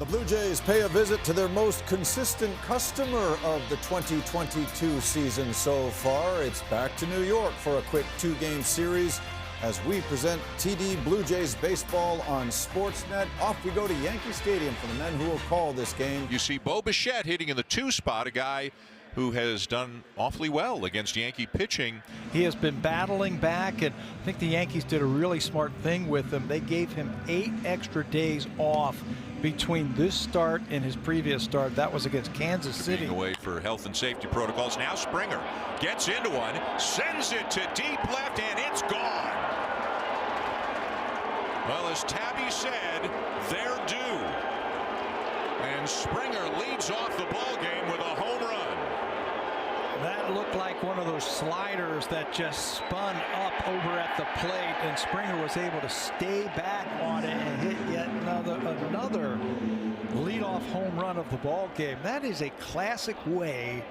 The Blue Jays pay a visit to their most consistent customer of the 2022 season so far. It's back to New York for a quick two-game series as we present TD Blue Jays baseball on Sportsnet. Off we go to Yankee Stadium for the men who will call this game. You see Bo Bichette hitting in the 2 spot, a guy who has done awfully well against Yankee pitching. He has been battling back, and I think the Yankees did a really smart thing with him. They gave him 8 extra days off between this start and his previous start. That was against Kansas City. Being away for health and safety protocols. Now Springer gets into one, sends it to deep left, and it's gone. Well, as Tabby said, they're due. And Springer leads off the ball game with a home run. That looked like one of those sliders that just spun up over at the plate, and Springer was able to stay back on it and hit yet another leadoff home run of the ball game. That is a classic way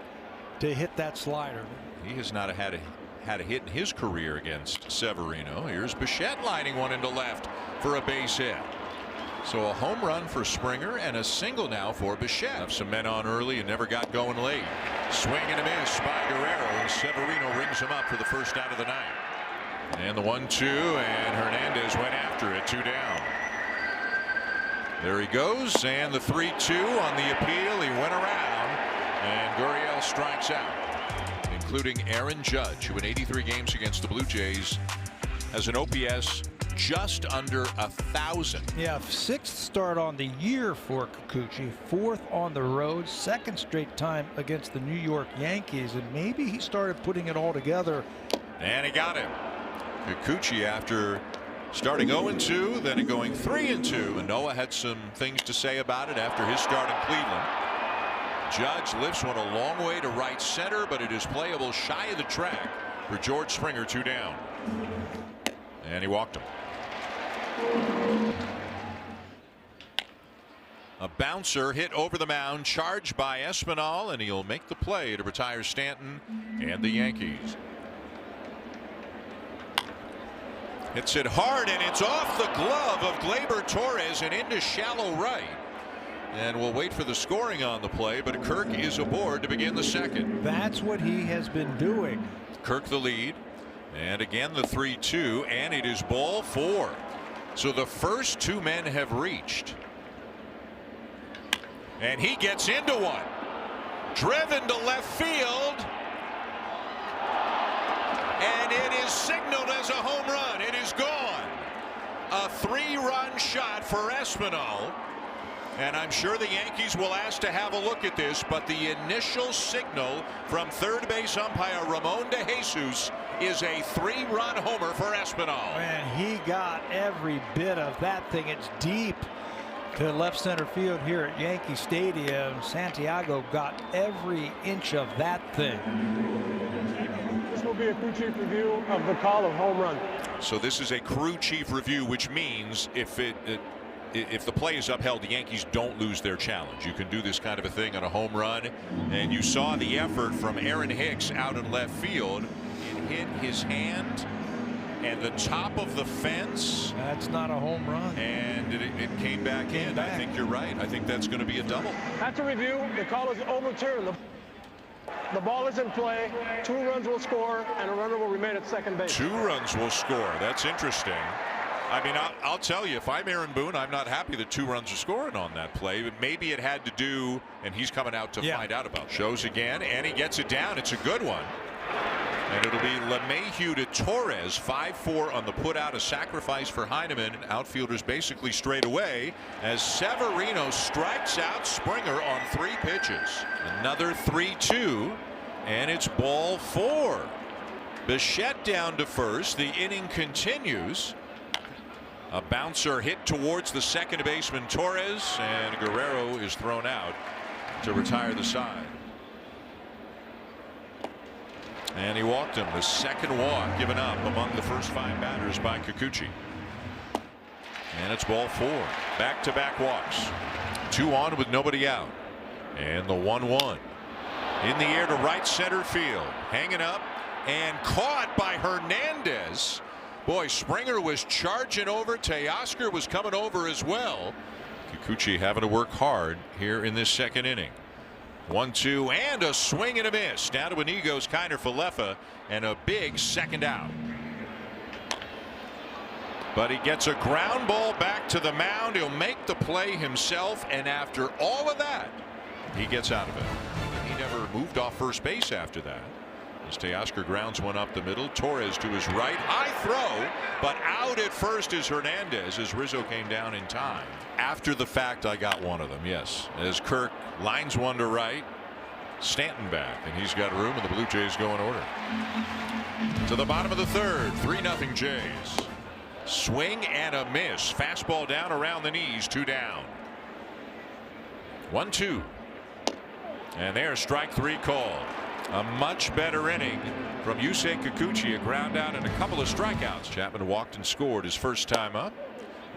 to hit that slider. He has not had a hit in his career against Severino. Here's Bichette lining one into left for a base hit. So a home run for Springer and a single now for Bichette. Some men on early and never got going late. Swing and a miss by Guerrero, and Severino rings him up for the first out of the night. And the 1-2, and Hernandez went after it, 2 down. There he goes, and the 3-2 on the appeal. He went around, and Gurriel strikes out, including Aaron Judge, who in 83 games against the Blue Jays has an OPS just under 1,000. Yeah, 6th start on the year for Kikuchi, 4th on the road, 2nd straight time against the New York Yankees, and maybe he started putting it all together. And he got him. Kikuchi, after starting 0-2, then going 3-2, and Noah had some things to say about it after his start in Cleveland. Judge lifts one a long way to right center, but it is playable shy of the track for George Springer, 2 down. And he walked him. A bouncer hit over the mound, charged by Espinal, and he'll make the play to retire Stanton and the Yankees. Hits it hard, and it's off the glove of Gleyber Torres and into shallow right. And we'll wait for the scoring on the play, but Kirk is aboard to begin the second. That's what he has been doing. Kirk the lead, and again the 3-2, and it is ball 4. So the first 2 men have reached. And he gets into one. Driven to left field. And it is signaled as a home run. It is gone. A 3-run shot for Espinal. And I'm sure the Yankees will ask to have a look at this, but the initial signal from third base umpire Ramon de Jesus is a 3-run homer for Espinal. And he got every bit of that thing. It's deep to left center field here at Yankee Stadium. Santiago got every inch of that thing. This will be a crew chief review of the call of home run. So this is a crew chief review, which means if the play is upheld, the Yankees don't lose their challenge. You can do this kind of a thing on a home run, and you saw the effort from Aaron Hicks out in left field. It hit his hand and the top of the fence. That's not a home run. And it came back in. I think you're right. I think that's going to be a double. After review, the call is overturned. The ball is in play. 2 runs will score, and a runner will remain at second base. 2 runs will score. That's interesting. I mean, I'll tell you, if I'm Aaron Boone, I'm not happy that 2 runs are scoring on that play. But maybe it had to do, and he's coming out to find out about it. Shows again, and he gets it down. It's a good one. And it'll be LeMahieu to Torres, 5-4 on the put out, a sacrifice for Heineman. Outfielders basically straight away as Severino strikes out Springer on 3 pitches. Another 3-2, and it's ball 4. Bichette down to first. The inning continues. A bouncer hit towards the second baseman Torres, and Guerrero is thrown out to retire the side. And he walked him. The second walk given up among the first 5 batters by Kikuchi. And it's ball 4. Back-to-back walks. 2 on with nobody out. And the 1-1. In the air to right center field. Hanging up and caught by Hernandez. Boy, Springer was charging over. Teoscar was coming over as well. Kikuchi having to work hard here in this second inning. 1-2 and a swing and a miss. Down to Inigo's Kiner Falefa and a big second out. But he gets a ground ball back to the mound. He'll make the play himself, and after all of that, he gets out of it. He never moved off first base after that. As Teoscar grounds one up the middle. Torres to his right. High throw, but out at first is Hernandez as Rizzo came down in time. After the fact, I got one of them, yes. As Kirk lines one to right. Stanton back, and he's got room, and the Blue Jays go in order. To the bottom of the third, 3-0 Jays. Swing and a miss. Fastball down around the knees, 2 down. 1-2. And there's strike 3 called. A much better inning from Yusei Kikuchi. A ground out and a couple of strikeouts. Chapman walked and scored his first time up.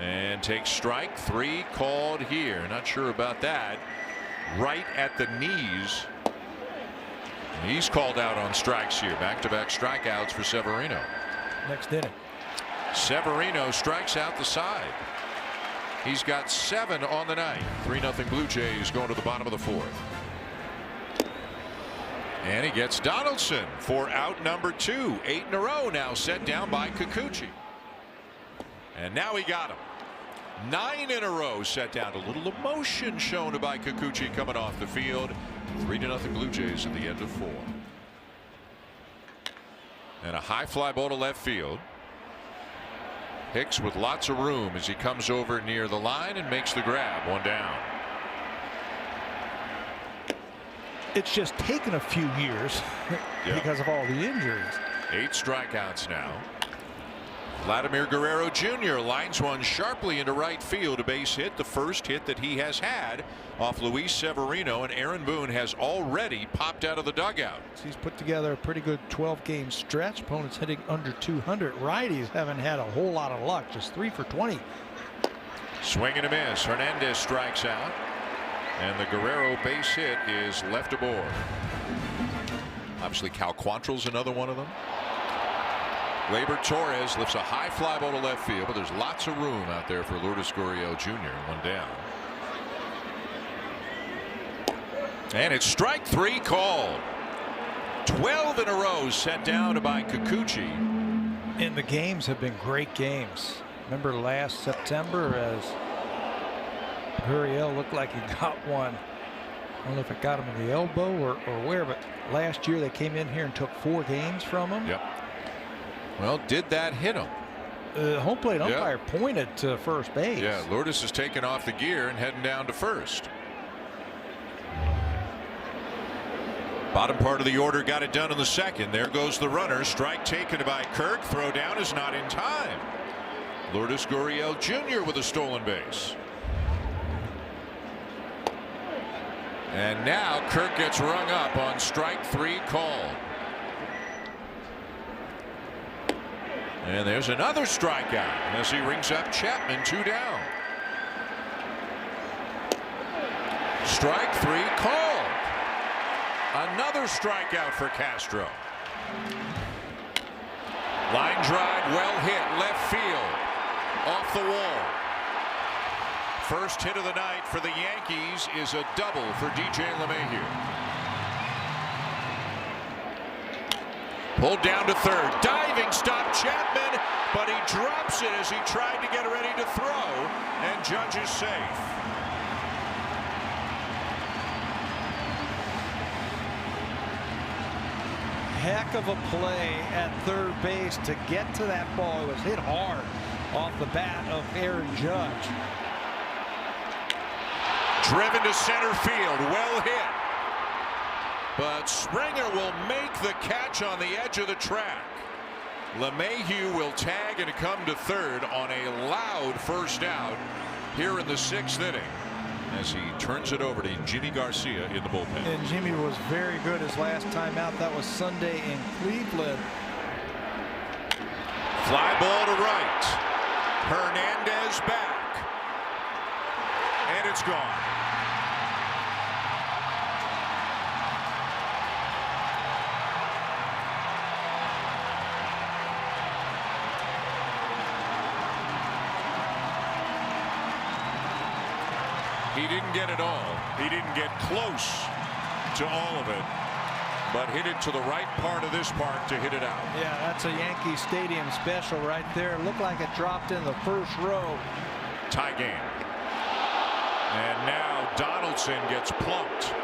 And takes strike 3 called here. Not sure about that. Right at the knees. He's called out on strikes here. Back-to-back strikeouts for Severino. Next inning. Severino strikes out the side. He's got 7 on the night. 3-0 Blue Jays going to the bottom of the 4th. And he gets Donaldson for out number 2. 8 in a row now set down by Kikuchi. And now he got him. 9 in a row set down. A little emotion shown by Kikuchi coming off the field. 3-0 Blue Jays at the end of 4. And a high fly ball to left field. Hicks with lots of room as he comes over near the line and makes the grab. 1 down. It's just taken a few years because of all the injuries. 8 strikeouts now. Vladimir Guerrero Jr. lines one sharply into right field. A base hit, the first hit that he has had off Luis Severino, and Aaron Boone has already popped out of the dugout. He's put together a pretty good 12-game stretch. Opponents hitting under 200. Righties haven't had a whole lot of luck. Just 3 for 20. Swing and a miss. Hernandez strikes out, and the Guerrero base hit is left aboard. Obviously, Cal Quantrill's another one of them. Gleyber Torres lifts a high fly ball to left field, but there's lots of room out there for Lourdes Gurriel Jr. 1 down. And it's strike 3 called. 12 in a row set down by Kikuchi. And the games have been great games. Remember last September as Gurriel looked like he got one. I don't know if it got him in the elbow or where, but last year they came in here and took 4 games from him. Yep. Well, did that hit him? The home plate umpire pointed to first base. Yeah, Lourdes is taking off the gear and heading down to first. Bottom part of the order got it done in the second. There goes the runner. Strike taken by Kirk. Throw down is not in time. Lourdes Gurriel Jr. with a stolen base. And now Kirk gets rung up on strike 3 called. And there's another strikeout as he rings up Chapman. 2 down. Strike 3 called. Another strikeout for Castro. Line drive well hit left field off the wall. First hit of the night for the Yankees is a double for DJ LeMahieu. Pulled down to third. Diving stop Chapman, but he drops it as he tried to get ready to throw, and Judge is safe. Heck of a play at third base to get to that ball. It was hit hard off the bat of Aaron Judge. Driven to center field. Well hit. But Springer will make the catch on the edge of the track. LeMahieu will tag and come to third on a loud first out here in the 6th inning as he turns it over to Jimmy Garcia in the bullpen. And Jimmy was very good his last time out. That was Sunday in Cleveland. Fly ball to right. Hernandez back. And it's gone. He didn't get it all. He didn't get close to all of it, but hit it to the right part of this park to hit it out. Yeah, that's a Yankee Stadium special right there. It looked like it dropped in the first row. Tie game. And now Donaldson gets plumped.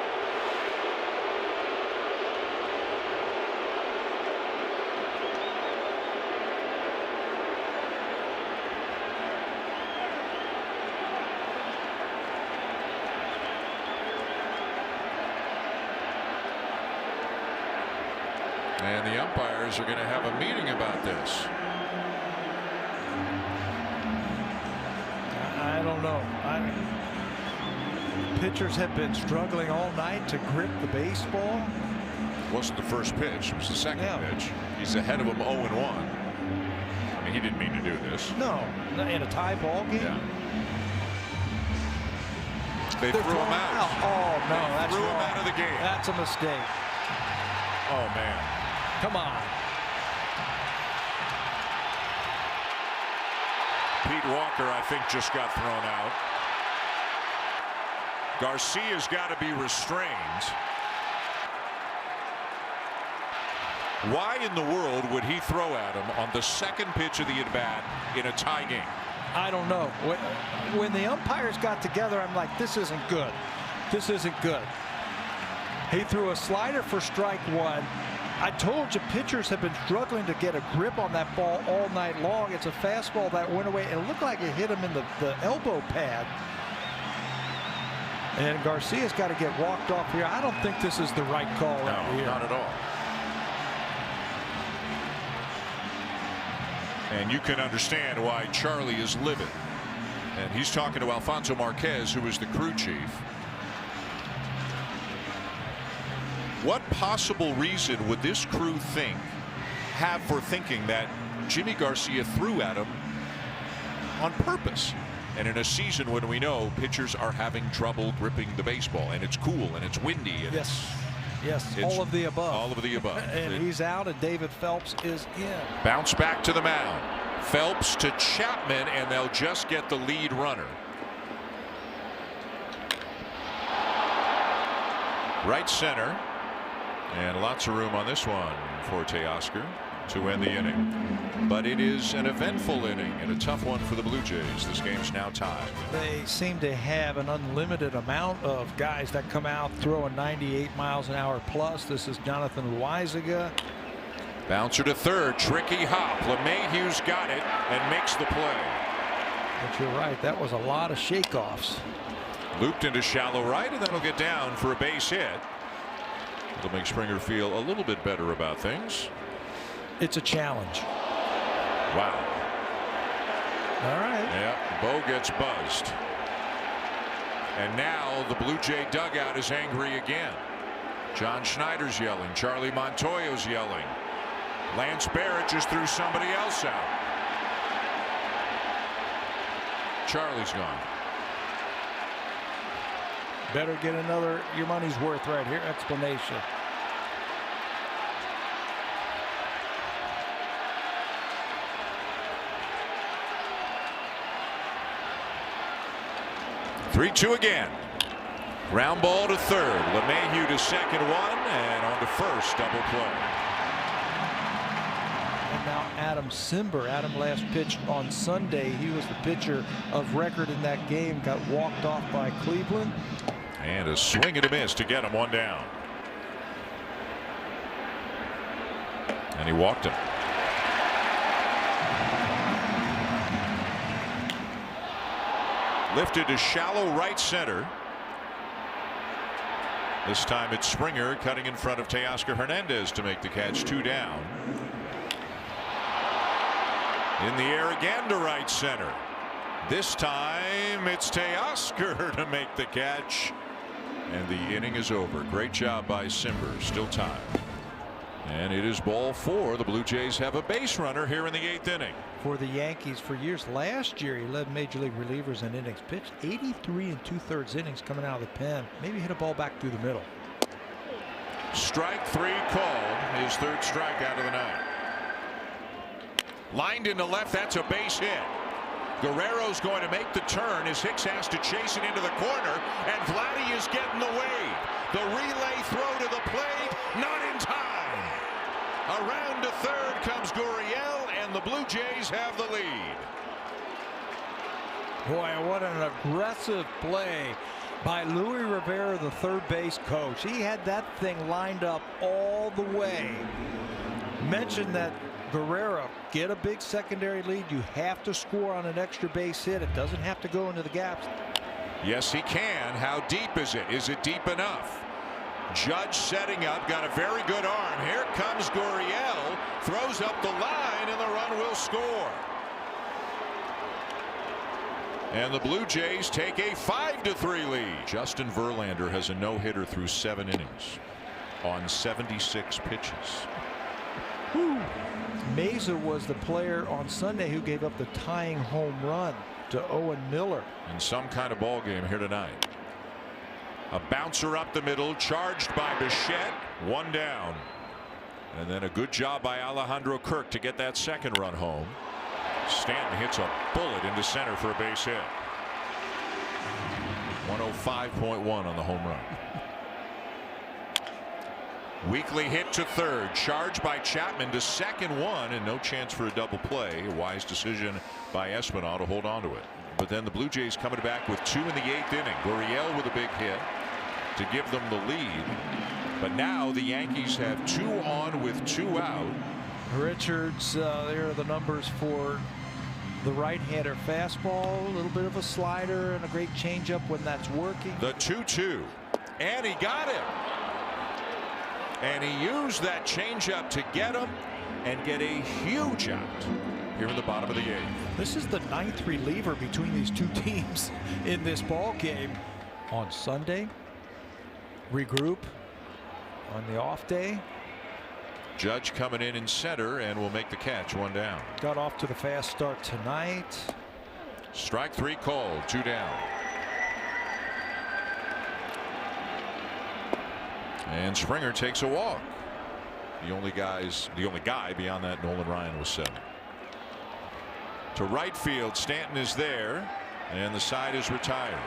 And the umpires are going to have a meeting about this. I don't know. Pitchers have been struggling all night to grip the baseball. Wasn't the first pitch. It was the second pitch. He's ahead of him 0-1. I mean, he didn't mean to do this. No, in a tie ball game. Yeah. They threw him out. Oh, no, that's threw wrong. him out of the game. That's a mistake. Oh, man. Come on. Pete Walker, I think, just got thrown out. Garcia's got to be restrained. Why in the world would he throw at him on the second pitch of the at-bat in a tie game? I don't know. When the umpires got together, I'm like, this isn't good. This isn't good. He threw a slider for strike one. I told you pitchers have been struggling to get a grip on that ball all night long. It's a fastball that went away. It looked like it hit him in the elbow pad. And Garcia's got to get walked off here. I don't think this is the right call right here. Not at all. And you can understand why Charlie is livid. And he's talking to Alfonso Marquez, who is the crew chief. What possible reason would this crew have for thinking that Jimmy Garcia threw at him on purpose? And in a season when we know pitchers are having trouble gripping the baseball, and it's cool and it's windy. And yes, all of the above. All of the above. And he's out, and David Phelps is in. Bounce back to the mound. Phelps to Chapman, and they'll just get the lead runner. Right center. And lots of room on this one for Teoscar to end the inning. But it is an eventful inning and a tough one for the Blue Jays. This game's now tied. They seem to have an unlimited amount of guys that come out throwing 98 miles an hour plus. This is Jonathan Weiziga. Bouncer to third. Tricky hop. LeMahieu's got it and makes the play. But you're right. That was a lot of shakeoffs. Looped into shallow right, and then he'll get down for a base hit. It'll make Springer feel a little bit better about things. It's a challenge. Wow. All right. Yeah, Bo gets buzzed. And now the Blue Jay dugout is angry again. John Schneider's yelling. Charlie Montoyo's yelling. Lance Barrett just threw somebody else out. Charlie's gone. Better get another your money's worth right here explanation. Three-two again. Ground ball to third. LeMahieu to second one, and on to first, double play. And now Adam Simber. Adam last pitched on Sunday. He was the pitcher of record in that game. Got walked off by Cleveland. And a swing and a miss to get him one down. And he walked him. Lifted to shallow right center. This time it's Springer cutting in front of Teoscar Hernandez to make the catch. Two down. In the air again to right center. This time it's Teoscar to make the catch. And the inning is over. Great job by Simber. Still tied. And it is ball four. The Blue Jays have a base runner here in the eighth inning. For the Yankees for years. Last year he led major league relievers in innings pitched. 83 2/3 innings coming out of the pen. Maybe hit a ball back through the middle. Strike three called. His third strikeout of the night. Lined into left. That's a base hit. Guerrero's going to make the turn as Hicks has to chase it into the corner, and Vladdy is getting the wave. The relay throw to the plate, not in time. Around to third comes Gurriel, and the Blue Jays have the lead. Boy, what an aggressive play by Luis Rivera, the third base coach. He had that thing lined up all the way. Mentioned that Guerrero, get a big secondary lead. You have to score on an extra base hit. It doesn't have to go into the gaps. Yes, he can. How deep is it? Is it deep enough? Judge setting up, got a very good arm. Here comes Gurriel, throws up the line, and the run will score. And the Blue Jays take a 5-3 lead. Justin Verlander has a no-hitter through 7 innings on 76 pitches. Mesa was the player on Sunday who gave up the tying home run to Owen Miller. In some kind of ball game here tonight. A bouncer up the middle, charged by Bichette. 1 down. And then a good job by Alejandro Kirk to get that second run home. Stanton hits a bullet into center for a base hit. 105.1 on the home run. Weekly hit to third, charged by Chapman to second, 1, and no chance for a double play. A wise decision by Espinal to hold on to it. But then the Blue Jays coming back with 2 in the 8th inning. Gurriel with a big hit to give them the lead. But now the Yankees have 2 on with 2 out. Richards, there are the numbers for the right-hander fastball, a little bit of a slider, and a great changeup when that's working. The 2-2, and he got him. And he used that changeup to get him and get a huge out here in the bottom of the 8th. This is the 9th reliever between these two teams in this ball game. On Sunday, regroup on the off day. Judge coming in center and will make the catch. 1 down. Got off to the fast start tonight. Strike 3 called. 2 down. And Springer takes a walk. The only guy beyond that, Nolan Ryan, was 7. To right field, Stanton is there, and the side is retired.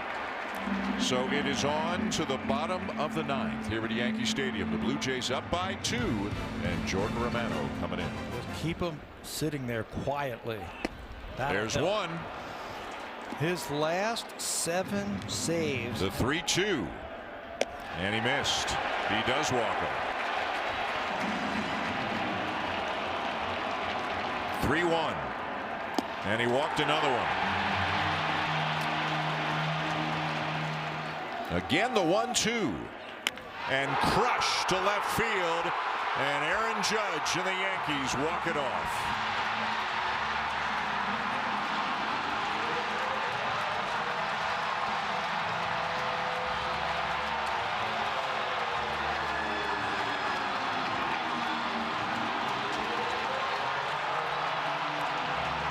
So it is on to the bottom of the 9th here at Yankee Stadium. The Blue Jays up by 2, and Jordan Romano coming in. Just keep him sitting there quietly. There's 1. His last 7 saves. The 3-2, and he missed. He does walk him. 3-1, and he walked another one. Again, the 1-2, and crushed to left field, and Aaron Judge and the Yankees walk it off.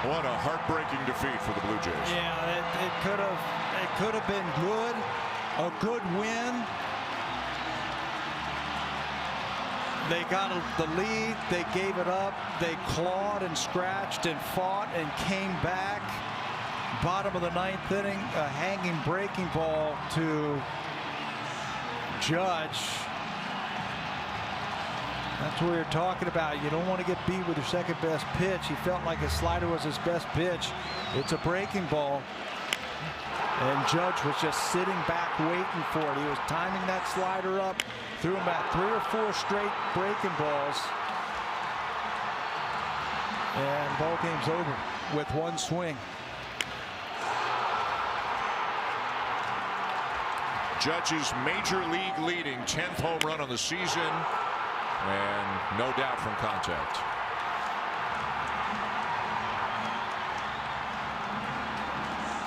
What a heartbreaking defeat for the Blue Jays. Yeah, it could have been good. A good win. They got the lead. They gave it up. They clawed and scratched and fought and came back. Bottom of the 9th inning, a hanging breaking ball to Judge. That's what we were talking about. You don't want to get beat with your second best pitch. He felt like his slider was his best pitch. It's a breaking ball. And Judge was just sitting back waiting for it. He was timing that slider up, threw him about 3 or 4 straight breaking balls. And ball game's over with 1 swing. Judge's major league leading 10th home run on the season, and no doubt from contact.